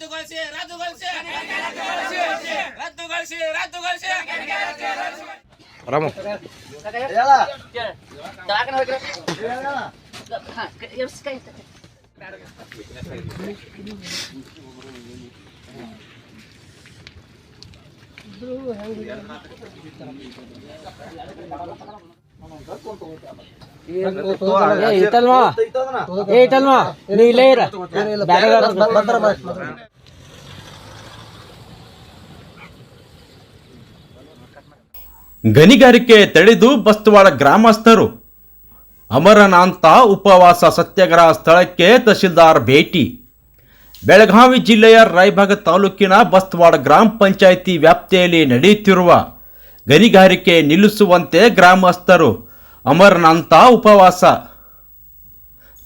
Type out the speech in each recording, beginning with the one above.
ರದ್ದುಗೊಳಿಸಿ ರಾಮು ಗಣಿಗಾರಿಕೆ ತಡೆದು ಬಸ್ತವಾಡ ಗ್ರಾಮಸ್ಥರು ಅಮರನಾಂತ ಉಪವಾಸ ಸತ್ಯಾಗ್ರಹ ಸ್ಥಳಕ್ಕೆ ತಹಶೀಲ್ದಾರ್ ಭೇಟಿ. ಬೆಳಗಾವಿ ಜಿಲ್ಲೆಯ ರಾಯಬಾಗ ತಾಲೂಕಿನ ಬಸ್ತವಾಡ ಗ್ರಾಮ ಪಂಚಾಯಿತಿ ವ್ಯಾಪ್ತಿಯಲ್ಲಿ ನಡೆಯುತ್ತಿರುವ ಗಣಿಗಾರಿಕೆ ನಿಲ್ಲಿಸುವಂತೆ ಗ್ರಾಮಸ್ಥರು ಅಮರನಾಂತ ಉಪವಾಸ.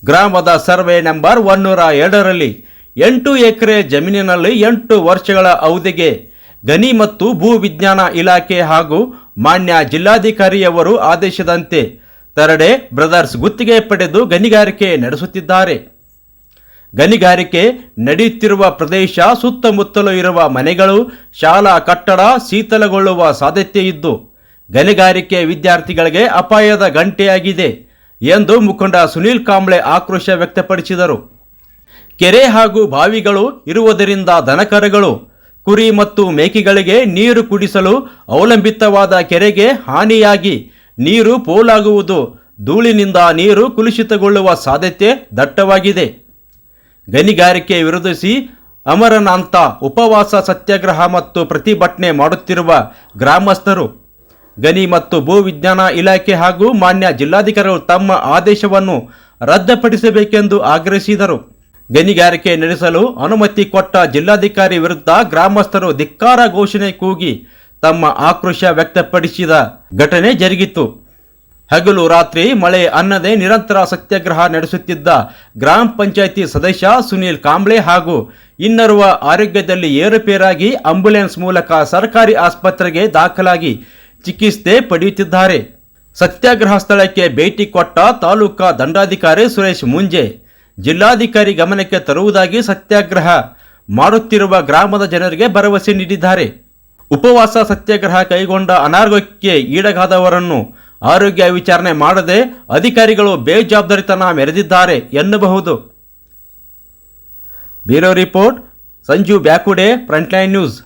ಗ್ರಾಮದ ಸರ್ವೆ ನಂಬರ್ 102ರಲ್ಲಿ 8 ಎಕರೆ ಜಮೀನಿನಲ್ಲಿ 8 ವರ್ಷಗಳ ಅವಧಿಗೆ ಗಣಿ ಮತ್ತು ಭೂ ವಿಜ್ಞಾನ ಇಲಾಖೆ ಹಾಗೂ ಮಾನ್ಯ ಜಿಲ್ಲಾಧಿಕಾರಿಯವರು ಆದೇಶದಂತೆ ತರಡೆ ಬ್ರದರ್ಸ್ ಗುತ್ತಿಗೆ ಪಡೆದು ಗಣಿಗಾರಿಕೆ ನಡೆಸುತ್ತಿದ್ದಾರೆ. ಗಣಿಗಾರಿಕೆ ನಡೆಯುತ್ತಿರುವ ಪ್ರದೇಶ ಸುತ್ತಮುತ್ತಲೂ ಇರುವ ಮನೆಗಳು, ಶಾಲಾ ಕಟ್ಟಡ ಶೀತಲಗೊಳ್ಳುವ ಸಾಧ್ಯತೆ ಇದ್ದು ಗಣಿಗಾರಿಕೆ ವಿದ್ಯಾರ್ಥಿಗಳಿಗೆ ಅಪಾಯದ ಗಂಟೆಯಾಗಿದೆ ಎಂದು ಮುಖಂಡ ಸುನೀಲ್ ಕಾಂಬ್ಳೆ ಆಕ್ರೋಶ ವ್ಯಕ್ತಪಡಿಸಿದರು. ಕೆರೆ ಹಾಗೂ ಬಾವಿಗಳು ಇರುವುದರಿಂದ ದನಕರುಗಳು, ಕುರಿ ಮತ್ತು ಮೇಕೆಗಳಿಗೆ ನೀರು ಕುಡಿಸಲು ಅವಲಂಬಿತವಾದ ಕೆರೆಗೆ ಹಾನಿಯಾಗಿ ನೀರು ಪೋಲಾಗುವುದು, ಧೂಳಿನಿಂದ ನೀರು ಕಲುಷಿತಗೊಳ್ಳುವ ಸಾಧ್ಯತೆ ದಟ್ಟವಾಗಿದೆ. ಗಣಿಗಾರಿಕೆ ವಿರೋಧಿಸಿ ಅಮರನಾಂತ ಉಪವಾಸ ಸತ್ಯಾಗ್ರಹ ಮತ್ತು ಪ್ರತಿಭಟನೆ ಮಾಡುತ್ತಿರುವ ಗ್ರಾಮಸ್ಥರು ಗಣಿ ಮತ್ತು ಭೂ ವಿಜ್ಞಾನ ಇಲಾಖೆ ಹಾಗೂ ಮಾನ್ಯ ಜಿಲ್ಲಾಧಿಕಾರಿಗಳು ತಮ್ಮ ಆದೇಶವನ್ನು ರದ್ದುಪಡಿಸಬೇಕೆಂದು ಆಗ್ರಹಿಸಿದರು. ಗಣಿಗಾರಿಕೆ ನಡೆಸಲು ಅನುಮತಿ ಕೊಟ್ಟ ಜಿಲ್ಲಾಧಿಕಾರಿ ವಿರುದ್ಧ ಗ್ರಾಮಸ್ಥರು ಧಿಕ್ಕಾರ ಘೋಷಣೆ ಕೂಗಿ ತಮ್ಮ ಆಕ್ರೋಶ ವ್ಯಕ್ತಪಡಿಸಿದ ಘಟನೆ ಜರುಗಿತು. ಹಗಲು ರಾತ್ರಿ ಮಳೆ ಅನ್ನದೇ ನಿರಂತರ ಸತ್ಯಾಗ್ರಹ ನಡೆಸುತ್ತಿದ್ದ ಗ್ರಾಮ ಪಂಚಾಯಿತಿ ಸದಸ್ಯ ಸುನೀಲ್ ಕಾಂಬ್ಳೆ ಹಾಗೂ ಇನ್ನೋರ್ವ ಆರೋಗ್ಯದಲ್ಲಿ ಏರುಪೇರಾಗಿ ಆಂಬ್ಯುಲೆನ್ಸ್ ಮೂಲಕ ಸರ್ಕಾರಿ ಆಸ್ಪತ್ರೆಗೆ ದಾಖಲಾಗಿ ಚಿಕಿತ್ಸೆ ಪಡೆಯುತ್ತಿದ್ದಾರೆ. ಸತ್ಯಾಗ್ರಹ ಸ್ಥಳಕ್ಕೆ ಭೇಟಿ ಕೊಟ್ಟ ತಾಲೂಕಾ ದಂಡಾಧಿಕಾರಿ ಸುರೇಶ್ ಮುಂಜೆ ಜಿಲ್ಲಾಧಿಕಾರಿ ಗಮನಕ್ಕೆ ತರುವುದಾಗಿ ಸತ್ಯಾಗ್ರಹ ಮಾಡುತ್ತಿರುವ ಗ್ರಾಮದ ಜನರಿಗೆ ಭರವಸೆ ನೀಡಿದ್ದಾರೆ. ಉಪವಾಸ ಸತ್ಯಾಗ್ರಹ ಕೈಗೊಂಡ ಅನಾರೋಗ್ಯಕ್ಕೆ ಈಡಾದವರನ್ನು ಆರೋಗ್ಯ ವಿಚಾರಣೆ ಮಾಡದೆ ಅಧಿಕಾರಿಗಳು ಬೇಜವಾಬ್ದಾರಿತನ ಮೆರೆದಿದ್ದಾರೆ ಎನ್ನಬಹುದು. Bureau report Sanju Byakude, frontline news.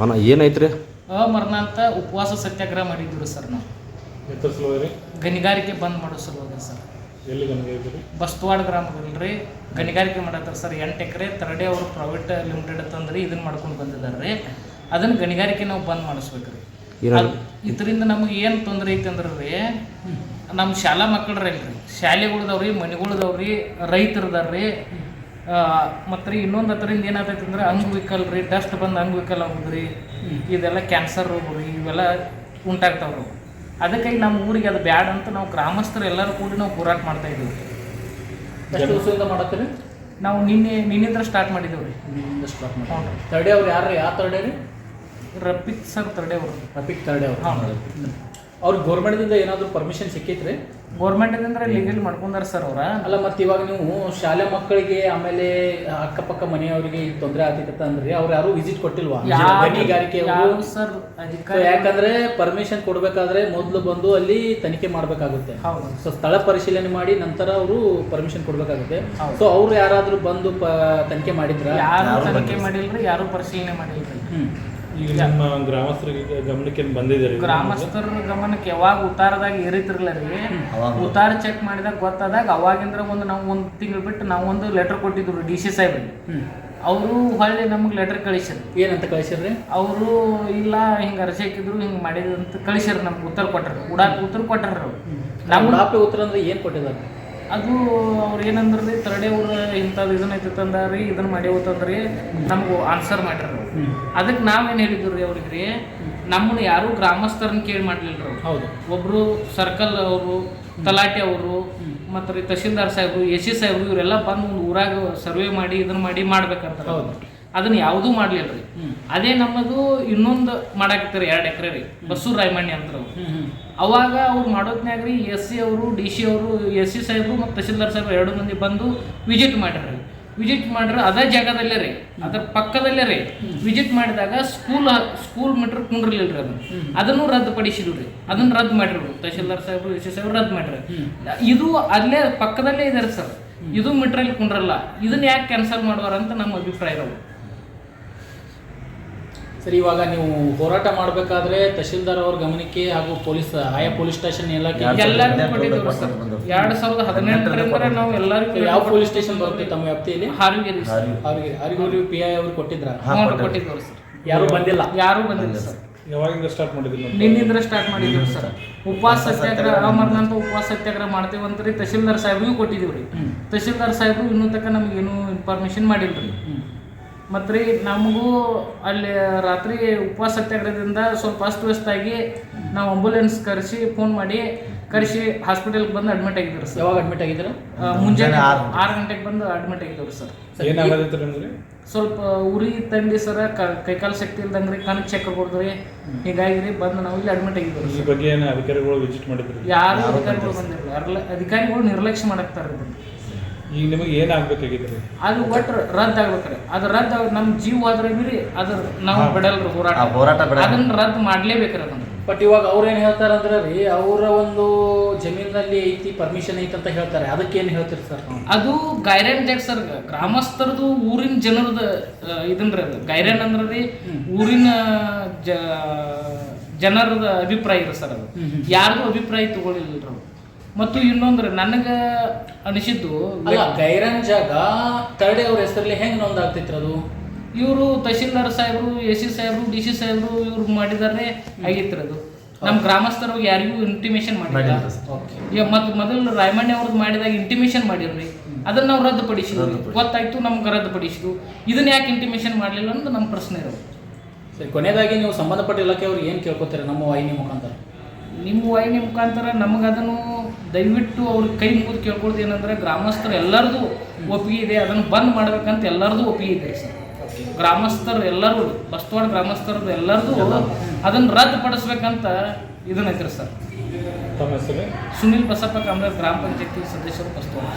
ಅಣ್ಣ ಏನೈತ್ರಿ? ಅಮರನಾಂತ ಉಪವಾಸ ಸತ್ಯಾಗ್ರಹ ಮಾಡಿದ್ದೀವಿ ಸರ್. ನಾವು ಗಣಿಗಾರಿಕೆ ಬಂದ್ ಮಾಡೋ ಸಲುವಾಗಿ ಸರ್. ಎಲ್ಲಿ ಗಣಿಗಾರಿಕೆ? ಬಸ್ತವಾಡ ಗ್ರಾಮದಲ್ಲಿ ಗಣಿಗಾರಿಕೆ ಮಾಡತ್ತಾರೆ ಸರ್. 8 ಎಕರೆ ತರಡೆ ಅವರು ಪ್ರೈವೇಟ್ ಲಿಮಿಟೆಡ್ ಅಂತಂದ್ರೆ ಇದನ್ನ ಮಾಡ್ಕೊಂಡು ಬಂದಿದ್ದಾರೆ ರೀ. ಅದನ್ನ ಗಣಿಗಾರಿಕೆ ನಾವು ಬಂದ್ ಮಾಡಿಸ್ಬೇಕ್ರಿ. ಇದರಿಂದ ನಮ್ಗೆ ಏನು ತೊಂದರೆ ಐತೆ ಅಂದ್ರೆ ರೀ, ನಮ್ಮ ಶಾಲಾ ಮಕ್ಕಳ್ರಲ್ರಿ, ಶಾಲೆಗಳ್ದವ್ರಿ, ಮನೆಗಳ್ದವ್ರಿ, ರೈತರದಾರ್ರಿ, ಮತ್ತು ರೀ ಇನ್ನೊಂದು ಅದರಿಂದ ಏನಾಗ್ತೈತೆ ಅಂದ್ರೆ ಅಂಗವಿಕಲ್ ರೀ, ಡಸ್ಟ್ ಬಂದು ಅಂಗವಿಕಲ್ ಆಗೋದ್ರಿ, ಇದೆಲ್ಲ ಕ್ಯಾನ್ಸರ್ ರೋಗ ರೀ, ಇವೆಲ್ಲ ಉಂಟಾಗ್ತಾವ್ರಿ. ಅದಕ್ಕಾಗಿ ನಮ್ಮ ಊರಿಗೆ ಅದು ಬ್ಯಾಡ್ ಅಂತ ನಾವು ಗ್ರಾಮಸ್ಥರು ಎಲ್ಲರೂ ಕೂಡಿ ನಾವು ಹೋರಾಟ ಮಾಡ್ತಾ ಇದ್ದೀವಿ. ಎಷ್ಟು ದಿವಸದಿಂದ ಮಾಡತ್ತೀರಿ? ನಾವು ನಿನ್ನಿಂದ ಸ್ಟಾರ್ಟ್ ಮಾಡಿದ್ದೀವಿ ರೀ. ನಿನ್ನಿಂದ ಸ್ಟಾರ್ಟ್ ಮಾಡಿ. ಹ್ಞೂ. ತರ್ಡೆ ಅವ್ರು ಯಾರು? ಯಾವ ತರ್ಡೆ ರೀ? ರಫೀಕ್ ಸರ್ ತರ್ಡೆ ಅವರು. ರಫೀಕ್ ತರ್ಡೆ ಅವರು. ಹಾಂ. ಅವ್ರಿಗೆ ಗೌರ್ಮೆಂಟಿಂದ ಏನಾದರೂ ಪರ್ಮಿಷನ್ ಸಿಕ್ಕೈತ್ರಿ? ಗೌರ್ಮೆಂಟಿಂದ ಲೀಗಲ್ ಮಾಡ್ಕೊಂಡಾರ ಸರ್ ಅವರ. ಅಲ್ಲ, ಮತ್ತು ಇವಾಗ ನೀವು ಶಾಲೆ ಮಕ್ಕಳಿಗೆ ಆಮೇಲೆ ಅಕ್ಕಪಕ್ಕ ಮನೆಯವರಿಗೆ ತೊಂದರೆ ಆಗ್ತೈತೆ ಅಂದ್ರಿ, ಅವ್ರು ಯಾರು ವಿಸಿಟ್ ಕೊಟ್ಟಿಲ್ವಾ ಗಣಿಗಾರಿಕೆ ಸರ್? ಯಾಕಂದ್ರೆ ಪರ್ಮಿಷನ್ ಕೊಡ್ಬೇಕಾದ್ರೆ ಮೊದಲು ಬಂದು ಅಲ್ಲಿ ತನಿಖೆ ಮಾಡ್ಬೇಕಾಗುತ್ತೆ. ಸೊ ಸ್ಥಳ ಪರಿಶೀಲನೆ ಮಾಡಿ ನಂತರ ಅವರು ಪರ್ಮಿಷನ್ ಕೊಡ್ಬೇಕಾಗುತ್ತೆ. ಸೊ ಅವ್ರು ಯಾರಾದ್ರೂ ಬಂದು ತನಿಖೆ ಮಾಡಿದ್ರ? ಯಾರು ತನಿಖೆ ಮಾಡಿಲ್ರಿ, ಯಾರು ಪರಿಶೀಲನೆ ಮಾಡಿಲ್ರಿ. ಈಗ ನಮ್ಮ ಗ್ರಾಮಸ್ಥರಿಗೆ ಗಮನಕ್ಕೆ ಬಂದಿದೆ? ಗ್ರಾಮಸ್ಥರ ಗಮನಕ್ಕೆ ಯಾವಾಗ ಉತ್ತಾರದಾಗ ಏರಿತಿರ್ಲ ರೀ, ಉತ್ತಾರ ಚೆಕ್ ಮಾಡಿದಾಗ ಗೊತ್ತಾದಾಗ ಅವಾಗಿಂದ್ರ ನಾವು ಒಂದು ತಿಂಗಳು ಬಿಟ್ಟು ನಾವು ಒಂದು ಲೆಟರ್ ಕೊಟ್ಟಿದ್ರು DC ಸಾಹೇಬ್ರಿಗೆ. ಅವರು ಹೊಳ್ಳಿ ನಮ್ಗೆ ಲೆಟರ್ ಕಳಿಸ್ಯಾರ. ಏನಂತ ಕಳಿಸ್ಯಾರ್ರಿ? ಅವರು ಇಲ್ಲ ಹಿಂಗೆ ಅರ್ಜಿ ಹಾಕಿದ್ರು, ಹಿಂಗೆ ಮಾಡಿದಂತ ಕಳಿಸ್ಯಾರ. ನಮ್ಗೆ ಉತ್ತರ ಕೊಟ್ಟಾರ, ಉತ್ತರ ಕೊಟ್ಟಾರ. ನಮ್ಮ ಉತ್ತರ ಅಂದ್ರೆ ಏನು ಕೊಟ್ಟಿದ್ದಾರೆ? ಅದು ಅವ್ರು ಏನಂದ್ರಿ, ತರಡೆ ಅವ್ರು ಇಂಥದ್ದು ಇದನ್ನೈತಂದ್ರಿ, ಇದನ್ನ ಮಾಡ್ಯವತ್ತಂದ್ರಿ ನಮ್ಗೆ ಆನ್ಸರ್ ಮಾಡ್ಯಾರ. ಅದಕ್ಕೆ ನಾವೇನು ಹೇಳಿದ್ವಿ ರೀ ಅವ್ರಿಗೆ ರೀ, ನಮ್ಮನ್ನು ಯಾರು ಗ್ರಾಮಸ್ಥರನ್ನ ಕೇಳಿ ಮಾಡ್ಲಿಲ್ಲ ರೀ. ಹೌದು. ಒಬ್ಬರು ಸರ್ಕಲ್ ಅವರು, ತಲಾಟೆ ಅವರು, ಮತ್ತು ರೀ ತಹಶೀಲ್ದಾರ್ ಸಾಹೇಬರು, AC ಸಾಹೇಬರು ಇವರೆಲ್ಲ ಬಂದು ಒಂದು ಊರಾಗ ಸರ್ವೆ ಮಾಡಿ ಇದನ್ನ ಮಾಡಿ ಮಾಡ್ಬೇಕಂತ. ಅದನ್ನ ಯಾವುದೂ ಮಾಡ್ಲಿಲ್ಲ ರೀ. ಅದೇ ನಮ್ಮದು ಇನ್ನೊಂದು ಮಾಡಾಕತ್ತಾರೆ 2 ಎಕರೆ ರೀ, ಬಸೂರ್ ರಾಯಮಣ್ಣಿ ಅಂತ ಅವಾಗ ಅವ್ರು ಮಾಡೋದ್ನಾಗ ರೀ SC ಅವರು DC ಅವರು SC ಸಾಹೇಬರು ಮತ್ತು ತಹಶೀಲ್ದಾರ್ ಸಾಹೇಬ್ರು 2 ಮಂದಿ ಬಂದು ವಿಸಿಟ್ ಮಾಡ್ಯಾರ. ವಿಸಿಟ್ ಮಾಡ್ರೆ ಅದೇ ಜಾಗದಲ್ಲೇ ರೀ, ಅದ್ರ ಪಕ್ಕದಲ್ಲೇ ರೀ ವಿಸಿಟ್ ಮಾಡಿದಾಗ ಸ್ಕೂಲ್ ಮೀಟರ್ ಕುಂಡ್ರಲಿಲ್ಲ ರೀ ಅದನ್ನು ರದ್ದುಪಡಿಸಿದ್ರು ರೀ. ಅದನ್ನು ರದ್ದು ಮಾಡಿರು ತಹಶೀಲ್ದಾರ್ ಸಾಹೇಬ್ರು SC ಸಾಹೇಬ್ರು ರದ್ದು ಮಾಡ್ರಿ. ಇದು ಅಲ್ಲೇ ಪಕ್ಕದಲ್ಲೇ ಇದೆ ಸರ್, ಇದು ಮೀಟ್ರಲ್ಲಿ ಕುಂಡ್ರಲ್ಲ, ಇದನ್ನ ಯಾಕೆ ಕ್ಯಾನ್ಸಲ್ ಮಾಡುವಾರ ಅಂತ ನಮ್ಮ ಅಭಿಪ್ರಾಯ ಇರೋದು. ಸರಿ, ಇವಾಗ ನೀವು ಹೋರಾಟ ಮಾಡಬೇಕಾದ್ರೆ ತಹಶೀಲ್ದಾರ್ ಅವ್ರ ಗಮನಕ್ಕೆ ಹಾಗೂ ಆಯಾ ಪೊಲೀಸ್ ಸ್ಟೇಷನ್ ಎಲ್ಲರಿಗೂ ಕೊಟ್ಟಿದ್ದೇವೆ ಸರ್. 2018ರಿಂದ ನಾವು ಎಲ್ಲರಿಗೂ ಯಾವ ಪೊಲೀಸ್ ಸ್ಟೇಷನ್ ಬರುತ್ತೆ ತಮ್ಮ ವ್ಯಾಪ್ತಿಯಲ್ಲಿ? ಹಾರಿಗೇರಿ PI ಅವ್ರು ಕೊಟ್ಟಿದ್ರ? ಕೊಟ್ಟಿದ್ದೇವೆ ಸರ್. ಯಾರು ಬಂದಿಲ್ಲ ಸರ್. ಯಾವಾಗಿಂದ ಸ್ಟಾರ್ಟ್ ಮಾಡಿದ್ವಿ? ನಿನ್ನಿಂದ ಸ್ಟಾರ್ಟ್ ಮಾಡಿದ್ದೀವಿ ಸರ್. ಉಪವಾಸ ಸತ್ಯಾಗ್ರಹ ಅಮರ್ನಾಥ ಉಪವಾಸ ಸತ್ಯಾಗ್ರಹ ಮಾಡ್ತೀವಂತ ರೀ ತಹಶೀಲ್ದಾರ್ ಸಾಹೇಬ್ರಿಗೂ ಕೊಟ್ಟಿದ್ದೀವಿ ರೀ. ತಹಶೀಲ್ದಾರ್ ಸಾಹೇಬ್ರು ಇನ್ನೂ ತನಕ ನಮಗೇನು ಇನ್ಫಾರ್ಮೇಶನ್ ಮಾಡಿಲ್ಲ ರೀ. ಮತ್ತು ರೀ ನಮಗೂ ಅಲ್ಲಿ ರಾತ್ರಿ ಉಪವಾಸ ಸತ್ಯಾಗ್ರಹದಿಂದ ಸ್ವಲ್ಪ ಅಸ್ತವ್ಯಸ್ತಾಗಿ ನಾವು ಆಂಬುಲೆನ್ಸ್ ಫೋನ್ ಮಾಡಿ ಕರೆಸಿ ಹಾಸ್ಪಿಟಲ್ಗೆ ಬಂದು ಅಡ್ಮಿಟ್ ಆಗಿದ್ರು ಸರ್. ಯಾವಾಗ ಅಡ್ಮಿಟ್ ಆಗಿದ್ರು? ಮುಂಜಾನೆ 6 ಗಂಟೆಗೆ ಬಂದು ಅಡ್ಮಿಟ್ ಆಗಿದ್ರು ಸರ್. ಸ್ವಲ್ಪ ಉರಿ ತಂದಿ ಸರ, ಕೈಕಾಲು ಶಕ್ತಿ ಇಲ್ದಂಗೆ ರೀ, ಕಣ್ಣು ಚಕ್ರ ಕೊಡ್ದ್ರಿ, ಹೀಗಾಗಿ ರೀ ಬಂದು ನಾವು ಇಲ್ಲಿ ಅಡ್ಮಿಟ್ ಆಗಿದ್ರು. ಈ ಬಗ್ಗೆ ಅಧಿಕಾರಿಗಳು ವಿಸಿಟ್ ಮಾಡಿದ್ರು? ಯಾರು ಅಧಿಕಾರಿಗಳು ಬಂದಿರಲಿಲ್ಲ. ಅಧಿಕಾರಿಗಳು ನಿರ್ಲಕ್ಷ್ಯ ಮಾಡಾಕ್ತಾರೆ ಇದನ್ನು. ಈಗ ನಿಮಗೆ ಏನಾಗಬೇಕಾಗಿದ್ರಿ? ಅದು ಒಟ್ಟು ರದ್ದು ಆಗ್ಬೇಕ್ರಿ. ಅದು ರದ್ದು ನಮ್ಮ ಜೀವ ಆದ್ರೆ ಬಿಡಿ ಅದು ನಾವು ಬಿಡಲ್ರಿ ಹೋರಾಟ. ಅದನ್ನ ರದ್ದು ಮಾಡ್ಲೇಬೇಕ್ರಿ ಅದನ್ನ. ಬಟ್ ಇವಾಗ ಅವ್ರು ಏನು ಹೇಳ್ತಾರೆ ಅಂದ್ರೆ ರೀ, ಅವರ ಒಂದು ಜಮೀನಲ್ಲಿ ಐತಿ, ಪರ್ಮಿಷನ್ ಐತಿ ಅಂತ ಹೇಳ್ತಾರೆ. ಅದಕ್ಕೆ ಏನು ಹೇಳ್ತೀರಿ ಸರ್? ಅದು ಗೈರನ್ ಜಾಗ ಸರ್, ಗ್ರಾಮಸ್ಥರದು ಊರಿನ ಜನರದ ಇದನ್ರಿ. ಅದು ಗೈರನ್ ಅಂದ್ರೆ ರೀ ಊರಿನ ಜನರದ ಅಭಿಪ್ರಾಯ ಇದೆ ಸರ್. ಅದು ಯಾರ್ದು ಅಭಿಪ್ರಾಯ ತಗೊಳ್ಳಿಲ್ಲ. ಮತ್ತು ಇನ್ನೊಂದ್ರೆ ನನಗೆ ಅನಿಸಿದ್ದು ಗೈರನ್ ಜಾಗ ತರಡೆ ಅವ್ರ ಹೆಸರಲ್ಲಿ ಹೆಂಗೆ ನೋಂದಾಗ್ತಿತ್ತು ಅದು? ಇವರು ತಹಶೀಲ್ದಾರ್ ಸಾಹೇಬರು, SC ಸಾಹೇಬರು, DC ಸಾಹೇಬರು ಇವ್ರು ಮಾಡಿದಾರೆ ಆಗಿತ್ತು ಅದು. ನಮ್ಮ ಗ್ರಾಮಸ್ಥರು ಯಾರಿಗೂ ಇಂಟಿಮೇಷನ್ ಮಾಡಿಲ್ಲ. ಮತ್ತು ಮೊದಲು ರಾಯಮಣ್ಣಿ ಅವ್ರದ್ದು ಮಾಡಿದಾಗ ಇಂಟಿಮೇಷನ್ ಮಾಡಿರ್ರಿ, ಅದನ್ನ ನಾವು ರದ್ದುಪಡಿಸಿದ್ವಿ. ಗೊತ್ತಾಯ್ತು, ನಮ್ಗೆ ರದ್ದುಪಡಿಸಿದ್ವು. ಇದನ್ನ ಯಾಕೆ ಇಂಟಿಮೇಷನ್ ಮಾಡಲಿಲ್ಲ ಅಂತ ನಮ್ಮ ಪ್ರಶ್ನೆ ಇರೋದು. ಸರಿ, ಕೊನೆಯದಾಗಿ ನೀವು ಸಂಬಂಧಪಟ್ಟ ಇಲಾಖೆ ಅವ್ರಿಗೆ ಏನು ಕೇಳ್ಕೊತೀರಾ ನಮ್ಮ ವಾಹಿನಿ ಮುಖಾಂತರ? ನಿಮ್ಮ ವಾಹಿನಿ ಮುಖಾಂತರ ನಮಗದನ್ನು ದಯವಿಟ್ಟು ಅವ್ರಿಗೆ ಕೈ ಮುಗಿದು ಕೇಳ್ಕೊಳ್ದು ಏನಂದರೆ, ಗ್ರಾಮಸ್ಥರು ಎಲ್ಲರದು ಒಪ್ಪಿಗೆ ಇದೆ, ಅದನ್ನು ಬಂದ್ ಮಾಡ್ಬೇಕಂತ ಎಲ್ಲರದು ಒಪ್ಪಿಗೆ ಇದೆ ಸರ್. ಗ್ರಾಮಸ್ಥರು ಎಲ್ಲರೂ, ಬಸ್ತವಾಡ ಗ್ರಾಮಸ್ಥರದ್ದು ಎಲ್ಲರದು ಅದನ್ನು ರದ್ದುಪಡಿಸ್ಬೇಕಂತ ಇದನ್ನ ಐತ್ರಿ ಸರ್. ತಮ್ಮ ಹೆಸರು? ಸುನಿಲ್ ಬಸಪ್ಪ ಕಾಮ್ರೆ, ಗ್ರಾಮ ಪಂಚಾಯತಿ ಸದಸ್ಯರು, ಬಸ್ತವಾಡ.